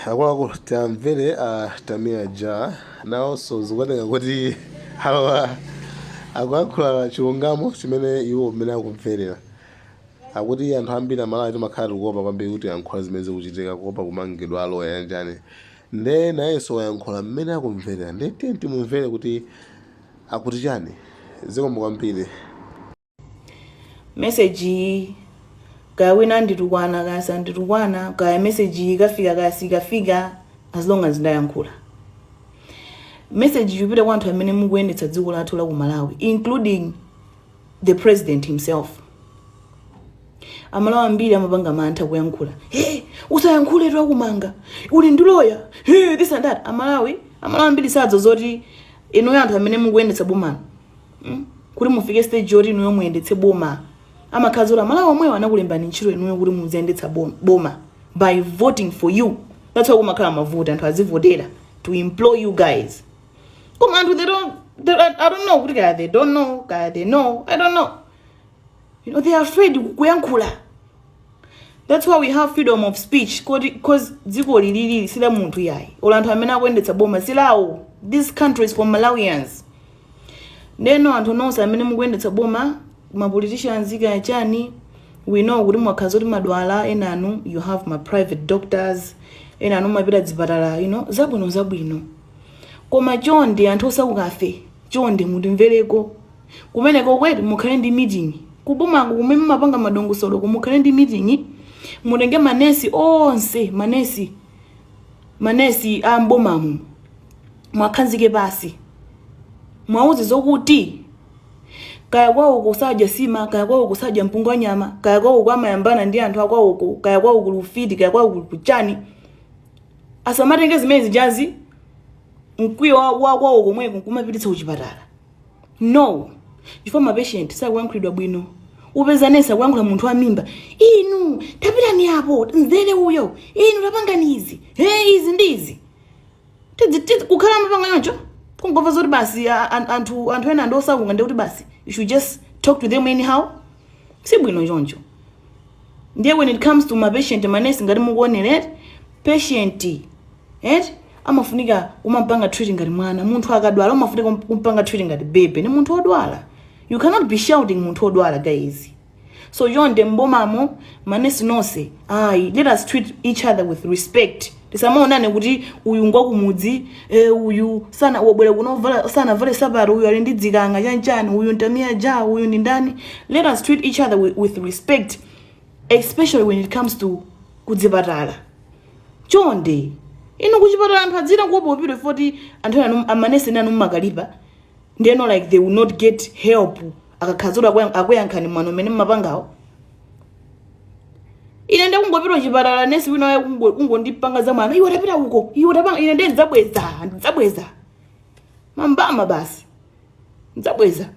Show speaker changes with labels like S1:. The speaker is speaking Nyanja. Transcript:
S1: Akwaku tamvere tamia ja now so zikuoneka kuti hawa akwakhula chilungamo chimene iwo mmene akumverera akuti anthu ambiri amalawi timakhala tikuopa kwambiri kuti yankhula zimene zikuchitika kuopa kumangidwa aloya yanjani nde nayenso wayankhula mmene akumverera nde timumvere kuti akuti chani zikomo kwambiri.
S2: Message kaya wina nditukwana kaya sanditukwana kaya message ikafika kaya sikafika as long as ndayankhula. Message yupita kwa anthu amene mukuyendetsa dziko lathu la ku Malawi including the president himself. Amalawi ambiri amapanga mantha kuyankhula. Hey, usayankhule twakumanga. Uli ndi lawyer. Hey, this and that. Amalawi ambiri sadzo zoti ino anthu amene mukuyendetsa boma. Kuti mufike stage yoti ino muyendetse boma. Amakazula Malawi omwe anakulembani ntchito ino kuti muziyendetsa boma by voting for you. That's why kumakhala mavota anthu azivotera to implore you guys. Come on, I don't know. They don't know. They know. I don't know. You know, they are afraid kuyankula. That's why we have freedom of speech. Because ziko lilili sila muntu yai. Olantu amena kwendetsa boma silao. This country is for Malawians. Neno antu nonsa amene mukwendetsa boma, ma politicians zika chani. We know kuti mwakazoti madwala enanu you have my private doctors. Enanu mapita dzipatala, you know, zabwino. Koma chonde anthu osakukafe. Chonde mutimvereko. Kumeneko kwetu mukhale ndi meeting. Kuboma kumene mapanga madongosolo kumukhale ndi meeting. Mutenge manesi onse, manesi ambomamu. Mwakhanzike basi. Mwauze zokuti kaya kwawo kusaja sima, kaya kwawo kusaja mpunga wa nyama, kaya kwawo kwamayambana ndi anthu akwawo, kaya kwawo kulufiti, kaya kwawo kuchani. Asamatenge zimene zijazi mkwiyo wawo komwe kumapititsa kuchipatala. No. Chifukwa ma patient sakuyankhulidwa bwino. Upeza nesa kuyankhula munthu amimba. Inu tapita ni apo, nzere uyo. Inu tapanganizi. Hey, izi ndizi. Kukhala mapanga yoncho. Kungova zoti basi anthu ena ndosakunga ndi kuti basi you should just talk to them anyhow. Si bwino choncho. Ndiye when it comes to my patient manesi ngati mukuonera patient amafunika umapanga treating ngati mwana. Munthu akadwala umafunika kumpanga treating ngati baby. Ni munthu odwala. You cannot be shouting munthu odwala guys. So yonde mbomamo manesi nonse. Let us treat each other with respect. Tisamaonane kuti uyu ngwakumudzi uyu sana wobwera kunovala sana vale sabaro uyu ali ndi dzikanga chanchani uyu ntamia ja uyu ndi ndani. Let us treat each other with respect, especially when it comes to kudzipatala. Chonde ino kuchipatala anthu adzira kuopa upire foti anthu amanesi nanu makalipa. They know like they will not get help. Akakhazula akuyankhani mano mene mapangawo. Ine ndakungopita chipatala nesi wina waye kungondipanga za mwana. Iwe tapita uko. Iwe tapanga ine ndidzabweza. Mambama basi. Ndidzabweza.